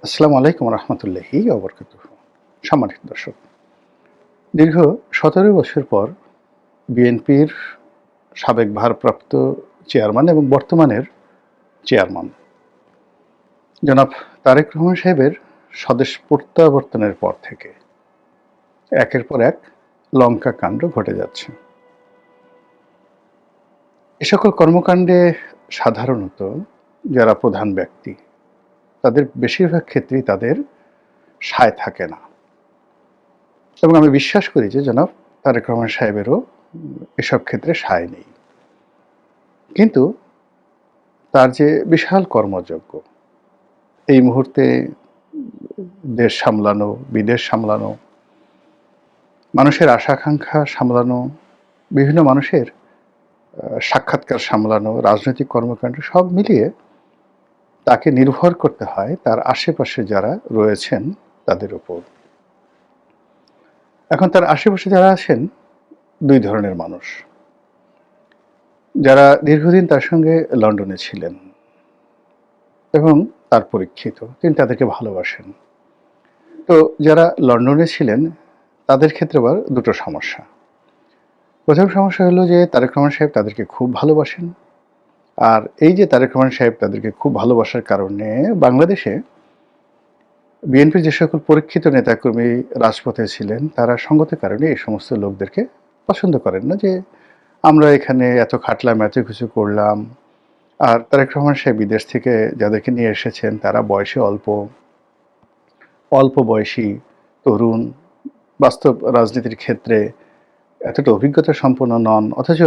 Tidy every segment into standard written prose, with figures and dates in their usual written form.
আসসালামু আলাইকুম রহমতুল্লাহি ওবরকাতুহু। সম্মানিত দর্শক, দীর্ঘ ১৭ বছর পর বিএনপির সাবেক ভারপ্রাপ্ত চেয়ারম্যান এবং বর্তমানের চেয়ারম্যান জনাব তারেক রহমান সাহেবের স্বদেশ প্রত্যাবর্তনের পর থেকে একের পর এক লঙ্কা কাণ্ড ঘটে যাচ্ছে। এ সকল কর্মকাণ্ডে সাধারণত যারা প্রধান ব্যক্তি তাদের বেশিরভাগ ক্ষেত্রেই তাদের সায় থাকে না, এবং আমি বিশ্বাস করি যে জনাব তারেক রহমান সাহেবেরও এসব ক্ষেত্রে সায় নেই। কিন্তু তার যে বিশাল কর্মযজ্ঞ, এই মুহূর্তে দেশ সামলানো, বিদেশ সামলানো, মানুষের আশা আকাঙ্ক্ষা সামলানো, বিভিন্ন মানুষের সাক্ষাৎকার সামলানো, রাজনৈতিক কর্মকাণ্ড সব মিলিয়ে তাকে নির্ভর করতে হয় তার আশেপাশে যারা রয়েছেন তাদের উপর। এখন তার আশেপাশে যারা আছেন দুই ধরনের মানুষ। যারা দীর্ঘদিন তার সঙ্গে লন্ডনে ছিলেন এবং তার পরীক্ষিত, তিনি তাদেরকে ভালোবাসেন। তো যারা লন্ডনে ছিলেন তাদের ক্ষেত্রে আবার দুটো সমস্যা। প্রথম সমস্যা হলো যে তারেক রহমান সাহেব তাদেরকে খুব ভালোবাসেন, আর এই যে তারেক রহমান সাহেব তাদেরকে খুব ভালোবাসার কারণে বাংলাদেশে বিএনপির যে সকল পরীক্ষিত নেতাকর্মী রাজপথে ছিলেন তারা সঙ্গত কারণে এই সমস্ত লোকদেরকে পছন্দ করেন না, যে আমরা এখানে এত খাটলাম, এত কিছু করলাম, আর তারেক রহমান সাহেব বিদেশ থেকে যাদেরকে নিয়ে এসেছেন তারা বয়সে অল্প অল্প বয়সী, তরুণ, বাস্তব রাজনীতির ক্ষেত্রে এতটা অভিজ্ঞতা সম্পন্ন নন, অথচ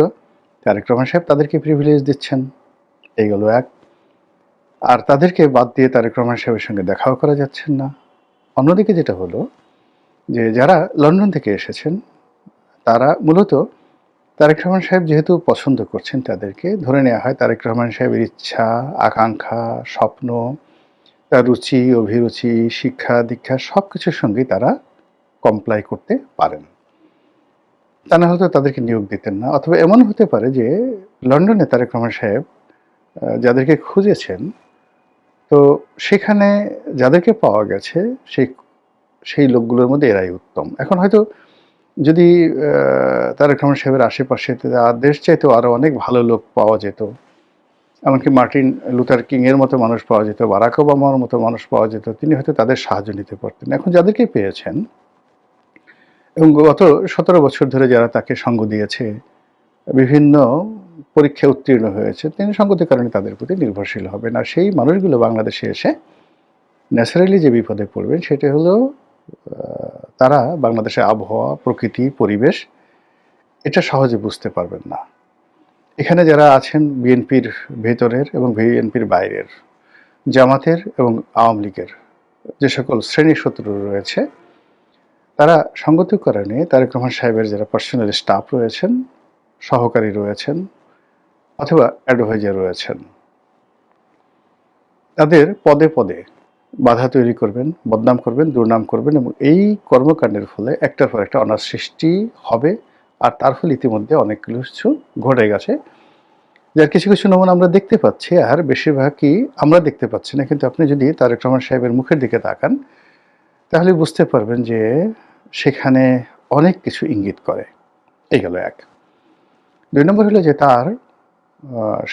তারেক রহমান সাহেব তাদেরকে প্রিভিলেজ দিচ্ছেন। এই গেল এক। আর তাদেরকে বাদ দিয়ে তারেক রহমান সাহেবের সঙ্গে দেখাও করা যাচ্ছেন না। অন্যদিকে যেটা হলো যে যারা লন্ডন থেকে এসেছেন তারা মূলত তারেক রহমান সাহেব যেহেতু পছন্দ করছেন, তাদেরকে ধরে নেওয়া হয় তারেক রহমান সাহেবের ইচ্ছা, আকাঙ্ক্ষা, স্বপ্ন, তার রুচি, অভিরুচি, শিক্ষা দীক্ষা সব কিছুর সঙ্গেই তারা কমপ্লাই করতে পারেন। তা না হলে তো তাদেরকে নিয়োগ দিতেন না। অথবা এমন হতে পারে যে লন্ডনে তারেক রহমান সাহেব যাদেরকে খুঁজেছেন, তো সেখানে যাদেরকে পাওয়া গেছে সেই সেই লোকগুলোর মধ্যে এরাই উত্তম। এখন হয়তো যদি তারেক রহমান সাহেবের আশেপাশে দেশ চাইতেও আরও অনেক ভালো লোক পাওয়া যেত, এমনকি মার্টিন লুথার কিংয়ের মতো মানুষ পাওয়া যেত, বারাক ওবামার মতো মানুষ পাওয়া যেত, তিনি হয়তো তাদের সাহায্য নিতে পারতেন। এখন যাদেরকে পেয়েছেন এবং গত ১৭ বছর ধরে যারা তাকে সঙ্গ দিয়েছে, বিভিন্ন পরীক্ষায় উত্তীর্ণ হয়েছে, তিনি সঙ্গতির কারণে তাদের প্রতি নির্ভরশীল হবেন। আর সেই মানুষগুলো বাংলাদেশে এসে ন্যাচারালি যে বিপদে পড়বেন সেটা হলো তারা বাংলাদেশের আবহাওয়া, প্রকৃতি, পরিবেশ এটা সহজে বুঝতে পারবেন না। এখানে যারা আছেন বিএনপির ভেতরের এবং বিএনপির বাইরের, জামাতের এবং আওয়ামী লীগের যে সকল শ্রেণী শত্রু রয়েছে, তারা সঙ্গতির কারণে তারেক রহমান সাহেবের যারা পার্সোনাল স্টাফ রয়েছেন, সহকারী রয়েছেন অথবা অ্যাডভাইজার রয়েছেন, তাদের পদে পদে বাধা তৈরি করবেন, বদনাম করবেন, দুর্নাম করবেন, এবং এই কর্মকাণ্ডের ফলে একটার পর একটা অনার সৃষ্টি হবে। আর তার ফলে ইতিমধ্যে অনেক কিছু ঘটে গেছে, যার কিছু কিছু নমুনা আমরা দেখতে পাচ্ছি, আর বেশিরভাগই আমরা দেখতে পাচ্ছি না। কিন্তু আপনি যদি তারেক রহমান সাহেবের মুখের দিকে তাকান তাহলে বুঝতে পারবেন যে সেখানে অনেক কিছু ইঙ্গিত করে। এই গেল এক। ২ নম্বর হলো যে তার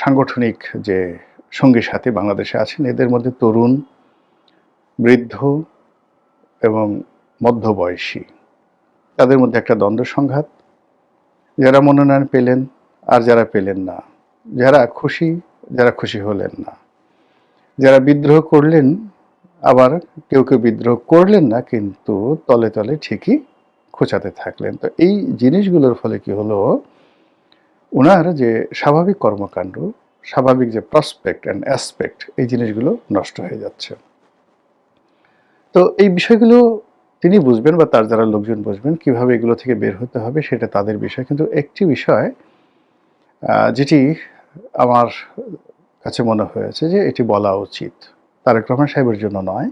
সাংগঠনিক যে সঙ্গী সাথী বাংলাদেশে আছেন, এদের মধ্যে তরুণ, বৃদ্ধ এবং মধ্যবয়সী, তাদের মধ্যে একটা দ্বন্দ্ব সংঘাত। যারা মনোনয়ন পেলেন আর যারা পেলেন না, যারা খুশি হলেন না, যারা বিদ্রোহ করলেন, আবার কেউ কেউ বিদ্রোহ করলেন না কিন্তু তলে তলে ঠিকই খোঁচাতে থাকলেন। তো এই জিনিসগুলোর ফলে কি হলো, ওনার যে স্বাভাবিক কর্মকাণ্ড, স্বাভাবিক যে প্রসপেক্ট অ্যান্ড অ্যাসপেক্ট, এই জিনিসগুলো নষ্ট হয়ে যাচ্ছে। তো এই বিষয়গুলো তিনি বুঝবেন বা তার যারা লোকজন বুঝবেন কিভাবে এগুলো থেকে বের হতে হবে সেটা তাদের বিষয়। কিন্তু একটি বিষয় যেটি আমার কাছে মনে হয়েছে যে এটি বলা উচিত, তারেক রহমান সাহেবের জন্য নয়,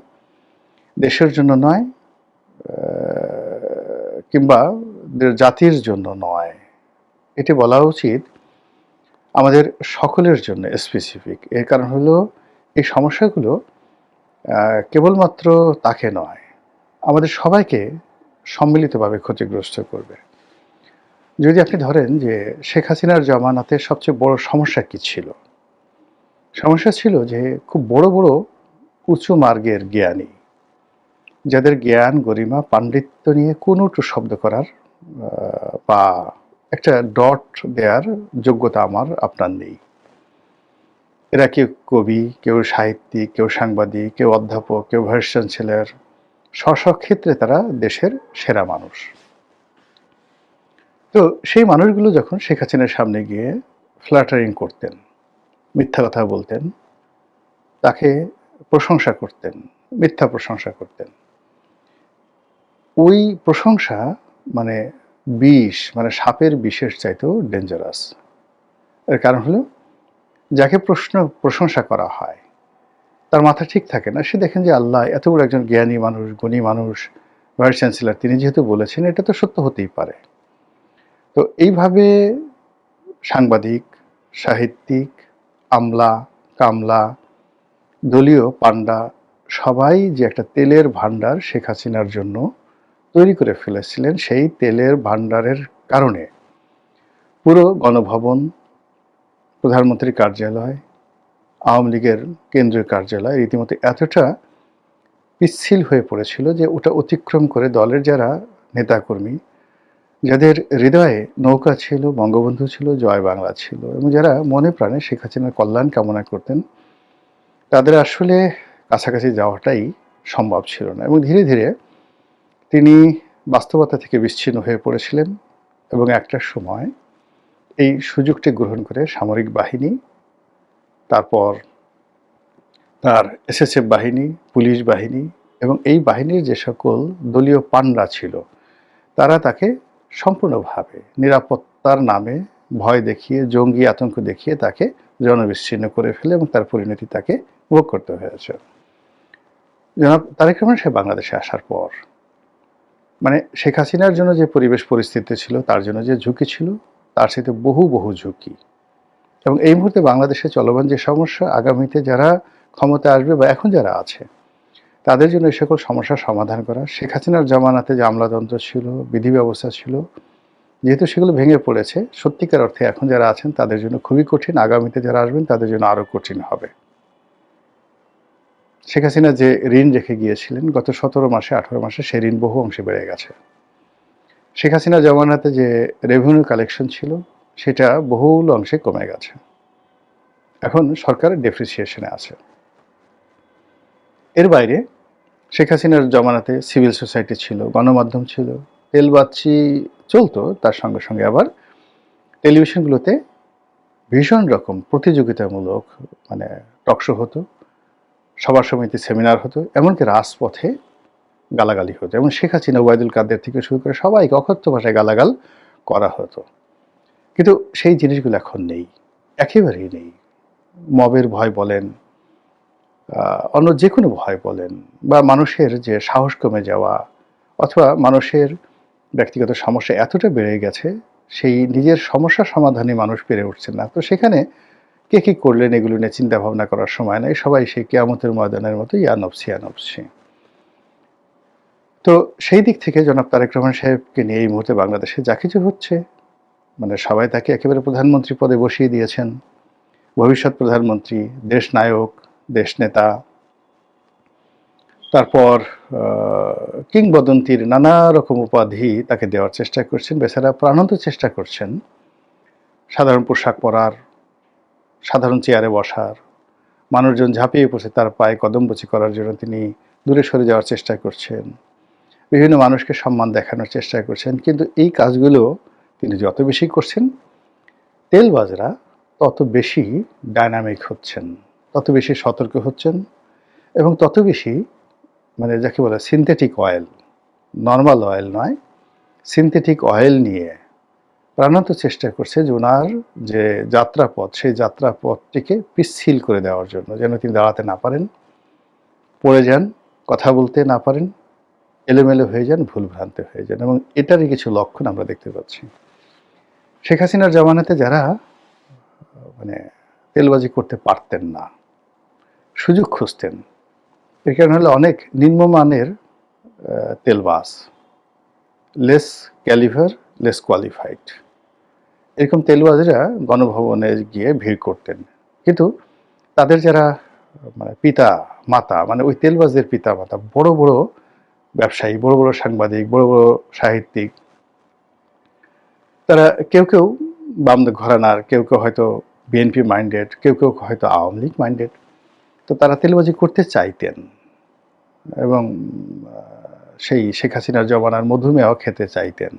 দেশের জন্য নয়, কিংবা জাতির জন্য নয়, এটি বলা উচিত আমাদের সকলের জন্য স্পেসিফিক। এর কারণ হলো এই সমস্যাগুলো কেবলমাত্র তাকে নয়, আমাদের সবাইকে সম্মিলিতভাবে ক্ষতিগ্রস্ত করবে। যদি আপনি ধরেন যে শেখ হাসিনার জামানাতে সবচেয়ে বড় সমস্যা কি ছিল? সমস্যা ছিল যে খুব বড়, বড় উঁচু মার্গের জ্ঞানী, যাদের জ্ঞান, গরিমা, পাণ্ডিত্য নিয়ে কোনো শব্দ করার বা একটা ডট দেয়ার যোগ্যতা আমার আপনার নেই। এরা কেউ কবি, কেউ সাহিত্যিক, কেউ সাংবাদিক, কেউ অধ্যাপক, কেউ ভাইস চ্যান্সেলর, স্ব ক্ষেত্রে তারা দেশের সেরা মানুষ। তো সেই মানুষগুলো যখন শেখ হাসিনার সামনে গিয়ে ফ্ল্যাটারিং করতেন, মিথ্যা কথা বলতেন, তাকে প্রশংসা করতেন, মিথ্যা প্রশংসা করতেন, ওই প্রশংসা মানে বিষ, মানে সাপের বিষের চাইতেও ডেঞ্জারাস। এর কারণ হলো, যাকে প্রশংসা করা হয় তার মাথা ঠিক থাকে না। সে দেখেন যে আল্লাহ এত বড় একজন জ্ঞানী মানুষ, গুণী মানুষ, ভাইস চ্যান্সেলর, তিনি যেহেতু বলেছেন এটা তো সত্য হতেই পারে। তো এইভাবে সাংবাদিক, সাহিত্যিক, আমলা, কামলা, দলীয় পান্ডা সবাই যে একটা তেলের ভান্ডার শেখ হাসিনার জন্য তৈরি করে ফেলেছিলেন, সেই তেলের ভান্ডারের কারণে পুরো গণভবন, প্রধানমন্ত্রীর কার্যালয়, আওয়ামী লীগের কেন্দ্রীয় কার্যালয় রীতিমতো এতটা পিচ্ছিল হয়ে পড়েছিল যে ওটা অতিক্রম করে দলের যারা নেতাকর্মী, যাদের হৃদয়ে নৌকা ছিল, বঙ্গবন্ধু ছিল, জয় বাংলা ছিল এবং যারা মনে প্রাণে শেখ হাসিনার কল্যাণ কামনা করতেন, তাদের আসলে কাছাকাছি যাওয়াটাই সম্ভব ছিল না। এবং ধীরে ধীরে তিনি বাস্তবতা থেকে বিচ্ছিন্ন হয়ে পড়েছিলেন এবং একটা সময় এই সুযোগটি গ্রহণ করে সামরিক বাহিনী, তারপর তার এসএসএফ বাহিনী, পুলিশ বাহিনী এবং এই বাহিনীর যে সকল দলীয় পান্ডা ছিল, তারা তাকে সম্পূর্ণভাবে নিরাপত্তার নামে ভয় দেখিয়ে, জঙ্গি আতঙ্ক দেখিয়ে তাকে জনবিচ্ছিন্ন করে ফেলে এবং তার পরিণতি তাকে ভোগ করতে হয়েছে। জনাব তারেক রহমান সাহেব বাংলাদেশে আসার পর মানে শেখ হাসিনার জন্য যে পরিবেশ পরিস্থিতি ছিল, তার জন্য যে ঝুঁকি ছিল, তার সাথে বহু বহু ঝুঁকি। এবং এই মুহূর্তে বাংলাদেশে চলমান যে সমস্যা, আগামীতে যারা ক্ষমতায় আসবে বা এখন যারা আছে, তাদের জন্য এই সকল সমস্যার সমাধান করা, শেখ হাসিনার জামানাতে যে আমলাতন্ত্র ছিল, বিধি ব্যবস্থা ছিল, যেহেতু সেগুলো ভেঙে পড়েছে, সত্যিকার অর্থে এখন যারা আছেন তাদের জন্য খুবই কঠিন, আগামীতে যারা আসবেন তাদের জন্য আরও কঠিন হবে। শেখ হাসিনা যে ঋণ রেখে গিয়েছিলেন গত 17 মাসে, 18 মাসে, সেই ঋণ বহু অংশে বেড়ে গেছে। শেখ হাসিনা জামানাতে যে রেভিনিউ কালেকশন ছিল, সেটা বহুল অংশে কমে গেছে। এখন সরকার ডেপ্রিসিয়েশনে আছে। এর বাইরে শেখ হাসিনার জমানাতে সিভিল সোসাইটি ছিল, গণমাধ্যম ছিল, তেলবাচ্চি চলতো, তার সঙ্গে সঙ্গে আবার টেলিভিশনগুলোতে ভীষণ রকম প্রতিযোগিতামূলক মানে টকশো হতো, সভা সমিতি সেমিনার হতো, এমনকি রাজপথে গালাগালি হতো এবং শেখ হাসিনা, ওবায়দুল কাদের থেকে শুরু করে সবাইকে অকথ্য ভাষায় গালাগাল করা হতো। কিন্তু সেই জিনিসগুলো এখন নেই, একেবারেই নেই। মবের ভয় বলেন, অন্য যে কোনো ভয় বলেন, বা মানুষের যে সাহস কমে যাওয়া, অথবা মানুষের ব্যক্তিগত সমস্যা এতটা বেড়ে গেছে, সেই নিজের সমস্যা সমাধানে মানুষ পেরে উঠছেন না। তো সেখানে কে কী করলেন এগুলো নিয়ে চিন্তা ভাবনা করার সময় নাই, সবাই সেই কিয়ামতের ময়দানের মতো ইয়া নফসি ইয়া নফসি। তো সেই দিক থেকে জনাব তারেক রহমান সাহেবকে নিয়ে এই মুহূর্তে বাংলাদেশে যা কিছু হচ্ছে, মানে সবাই তাকে একেবারে প্রধানমন্ত্রী পদে বসিয়ে দিয়েছেন, ভবিষ্যৎ প্রধানমন্ত্রী, দেশ নায়ক, দেশ নেতা, তারপর কিংবদন্তির নানা রকম উপাধি তাকে দেওয়ার চেষ্টা করছেন। বেচারা প্রাণান্ত চেষ্টা করছেন সাধারণ পোশাক পরার, সাধারণ চেয়ারে বসার, মানুষজন ঝাঁপিয়ে পড়ছে তার পায়ে কদমবুচি করার জন্য তিনি দূরে সরে যাওয়ার চেষ্টা করছেন, বিভিন্ন মানুষকে সম্মান দেখানোর চেষ্টা করছেন। কিন্তু এই কাজগুলো তিনি যত বেশি করছেন, তেলবাজরা তত বেশি ডায়নামিক হচ্ছেন, তত বেশি সতর্ক হচ্ছেন এবং তত বেশি মানে যাকে বলে সিনথেটিক অয়েল, নর্মাল অয়েল নয়, সিনথেটিক অয়েল নিয়ে প্রাণান্ত চেষ্টা করছে যে ওনার যে যাত্রাপথ, সেই যাত্রাপথটিকে পিচ্ছিল করে দেওয়ার জন্য, যেন তিনি দাঁড়াতে না পারেন, পড়ে যান, কথা বলতে না পারেন, এলোমেলো হয়ে যান, ভুলভ্রান্তি হয়ে যান। এবং এটারই কিছু লক্ষণ আমরা দেখতে পাচ্ছি। শেখ হাসিনার জামানাতে যারা মানে তেলবাজি করতে পারতেন না, সুযোগ খুঁজতেন, এর কারণ হলো অনেক নিম্নমানের তেলবাজ, লেস ক্যালিভার, লেস কোয়ালিফাইড। এরকম তেলবাজেরা গণভবনে গিয়ে ভিড় করতেন। কিন্তু তাদের যারা মানে পিতা মাতা, মানে ওই তেলবাজদের পিতা মাতা বড় বড় ব্যবসায়ী, বড় বড় সাংবাদিক, বড় বড় সাহিত্যিক, তারা কেউ কেউ বাম ঘরানার, কেউ কেউ হয়তো বিএনপি মাইন্ডেড, কেউ কেউ হয়তো আওয়ামী লীগ মাইন্ডেড। তো তারা তেলবাজি করতে চাইতেন এবং সেই শেখ হাসিনার জমানার মধুমেহ খেতে চাইতেন।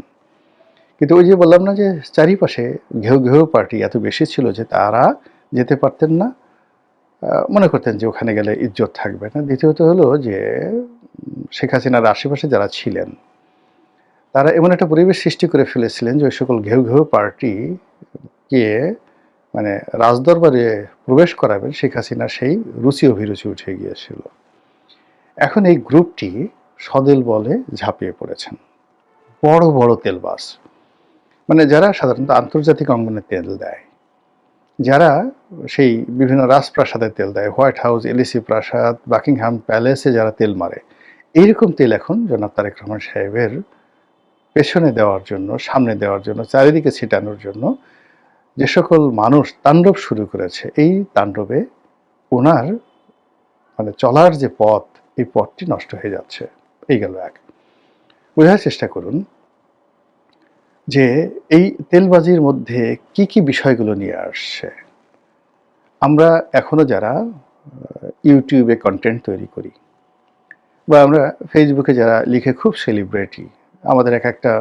কিন্তু ওই যে বললাম না যে চারিপাশে ঘেউ ঘেউ পার্টি এত বেশি ছিল যে তারা যেতে পারতেন না। মনে করতেন যে ওখানে গেলে ইজ্জত থাকবে না। দ্বিতীয়ত হলো যে শেখ হাসিনার আশেপাশে যারা ছিলেন তারা এমন একটা পরিবেশ সৃষ্টি করে ফেলেছিলেন যে ওই সকল ঘেউ ঘেউ পার্টিকে মানে রাজদরবারে প্রবেশ করাবেন শেখ হাসিনার সেই রুচি অভিরুচি উঠে গিয়েছিল। এখন এই গ্রুপটি সদেল বলে ঝাঁপিয়ে পড়েছেন বড় বড় তেলবাজ, মানে যারা সাধারণত আন্তর্জাতিক অঙ্গনে তেল দেয়, যারা সেই বিভিন্ন রাজপ্রাসাদে তেল দেয়, হোয়াইট হাউস, এলিসি প্রাসাদ, বাকিংহাম প্যালেসে যারা তেল মারে, এইরকম তেল এখন জনাব তারেক রহমান সাহেবের পেছনে দেওয়ার জন্য, সামনে দেওয়ার জন্য, চারিদিকে ছিটানোর জন্য যে সকল মানুষ তাণ্ডব শুরু করেছে, এই তাণ্ডবে ওনার মানে চলার যে পথ, এই পথটি নষ্ট হয়ে যাচ্ছে। এই গেল এক। বোঝার চেষ্টা করুন যে এই তেলবাজির মধ্যে কি কি বিষয়গুলো নিয়ে আসছে। আমরা এখনো যারা ইউটিউবে কন্টেন্ট তৈরি করি বা আমরা ফেসবুকে যারা লিখে খুব সেলিব্রিটি, আমাদের এক একটা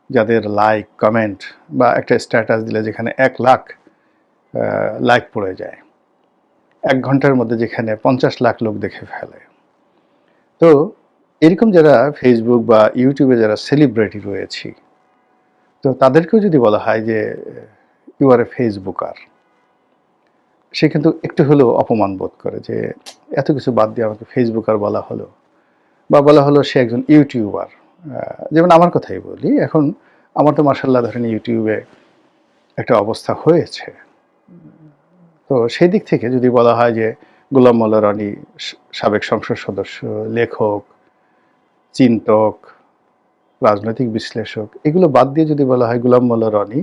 যাদের লাইক কমেন্ট বা একটা স্ট্যাটাস দিলে যেখানে 1 লাখ লাইক পড়ে যায়, 1 ঘন্টার মধ্যে যেখানে 50 লাখ লোক দেখে ফেলে, তো এরকম যারা ফেসবুক বা ইউটিউবে যারা সেলিব্রিটি রয়েছি, তো তাদেরকেও যদি বলা হয় যে ইউ আর এ ফেসবুকার, সে কিন্তু একটু হলেও অপমান বোধ করে যে এত কিছু বাদ দিয়ে আমাকে ফেসবুকার বলা হলো, বা বলা হলো সে একজন ইউটিউবার। যেমন আমার কথাই বলি, এখন আমার তো মাশাআল্লাহ ধরেন ইউটিউবে একটা অবস্থা হয়েছে। তো সেই দিক থেকে যদি বলা হয় যে গোলাম মোল্লা রনি সাবেক সংসদ সদস্য, লেখক, চিন্তক, রাজনৈতিক বিশ্লেষক, এগুলো বাদ দিয়ে যদি বলা হয় গোলাম মোল্লা রনি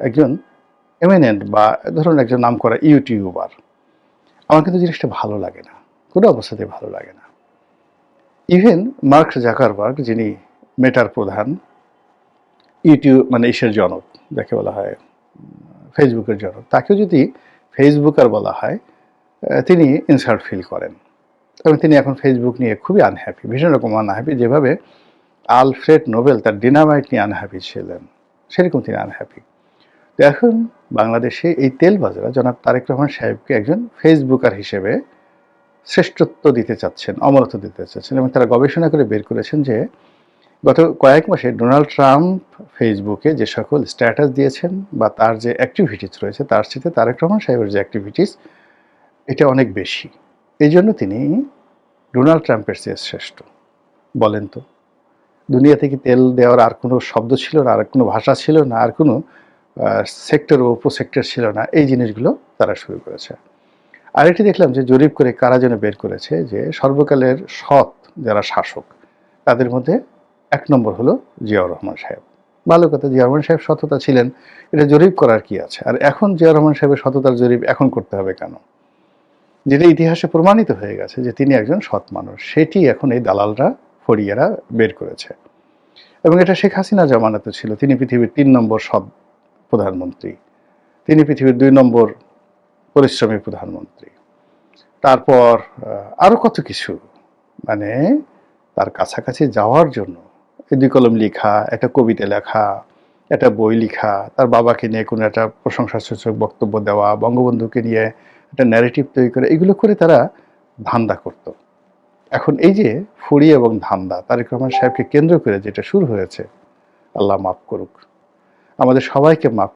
একজন এমিনেন্ট বা ধরুন একজন নামকরা ইউটিউবার, আমার কিন্তু জিনিসটা ভালো লাগে না, কোনো অবস্থাতেই ভালো লাগে না। ইভেন মার্ক জাকারবার্গ, যিনি মেটার প্রধান, ইউটিউব মানে ইসের জনক যাকে বলা হয় ফেসবুকের জনক, তাকেও যদি ফেসবুকার বলা হয় তিনি ইনসাল্ট ফিল করেন এবং তিনি এখন ফেসবুক নিয়ে খুবই আনহ্যাপি, ভীষণ রকম আনহ্যাপি। যেভাবে আলফ্রেড নোবেল তার ডিনামাইট নিয়ে আনহ্যাপি ছিলেন, সেরকম তিনি আনহ্যাপি। তো এখন বাংলাদেশে এই তেলবাজরা জনাব তারেক রহমান সাহেবকে একজন ফেসবুকার হিসেবে শ্রেষ্ঠত্ব দিতে চাচ্ছেন, অমরত্ব দিতে চাচ্ছেন, এবং তারা গবেষণা করে বের করেছেন যে গত কয়েক মাসে ডোনাল্ড ট্রাম্প ফেসবুকে যে সকল স্ট্যাটাস দিয়েছেন বা তার যে অ্যাক্টিভিটিস রয়েছে, তার সাথে তারেক রহমান সাহেবের যে অ্যাক্টিভিটিস, এটা অনেক বেশি। এই জন্য তিনি ডোনাল্ড ট্রাম্পের চেয়ে শ্রেষ্ঠ। বলেন তো, দুনিয়াতে কি তেল দেওয়ার আর কোনো শব্দ ছিল না, আর কোনো ভাষা ছিল না, আর কোনো সেক্টর ও উপসেক্টর ছিল না? এই জিনিসগুলো তারা শুরু করেছে। আরেকটি দেখলাম যে জরিপ করে কারা যেন বের করেছে যে সর্বকালের সৎ যারা শাসক, তাদের মধ্যে 1 নম্বর হলো জিয়াউর রহমান সাহেব। ভালো কথা, জিয়াউর রহমান সাহেব সততা ছিলেন, এটা জরিপ করার কি আছে? আর এখন জিয়াউর রহমান সাহেবের সততার জরিপ এখন করতে হবে কেন? যেটা ইতিহাসে প্রমাণিত হয়ে গেছে যে তিনি একজন সৎ মানুষ, সেটি এখন এই দালালরা, ফড়িয়ারা বের করেছে। এবং এটা শেখ হাসিনা জামানাতে ছিল। তিনি পৃথিবীর 3 নম্বর সৎ প্রধানমন্ত্রী, তিনি পৃথিবীর 2 নম্বর পরিশ্রমী প্রধানমন্ত্রী। তারপর আরও কত কিছু, মানে তার কাছাকাছি যাওয়ার জন্য 2 কলম লেখা, একটা কবিতা লেখা, একটা বই লেখা, তার বাবাকে নিয়ে কোনো একটা প্রশংসাসূচক বক্তব্য দেওয়া, বঙ্গবন্ধুকে নিয়ে একটা ন্যারেটিভ তৈরি করে, এগুলো করে তারা ধান্দা করত। এখন এই যে ফুড়ি এবং ধান্দা তারেক রহমান সাহেবকে কেন্দ্র করে যেটা শুরু হয়েছে, আল্লাহ মাফ করুক, আমাদের সবাইকে মাফ